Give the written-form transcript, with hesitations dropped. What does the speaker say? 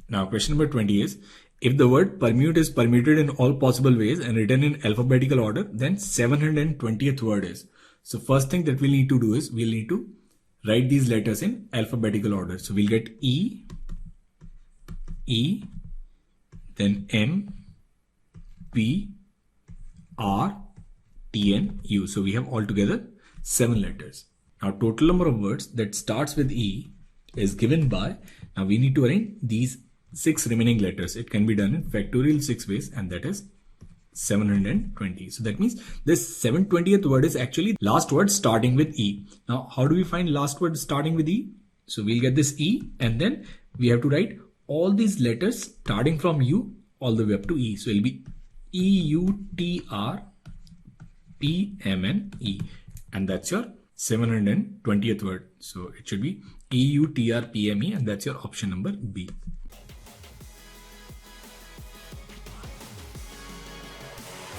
Now question number 20 is, if the word permute is permuted in all possible ways and written in alphabetical order, then 720th word is. So first thing that we'll need to do is we'll need to write these letters in alphabetical order. So we'll get E, then M, P, R, T, and U. So we have altogether 7 letters. Now total number of words that starts with E is given by, now we need to arrange these 6 remaining letters. It can be done in factorial 6 ways, and that is 720. So that means this 720th word is actually last word starting with E. Now how do we find last word starting with E? So we'll get this E, and then we have to write all these letters starting from U all the way up to E. So it'll be E, U, T, R, P, M, N, E, and that's your 720th word. So it should be E, U, T, R, P, M, E, and that's your option number B.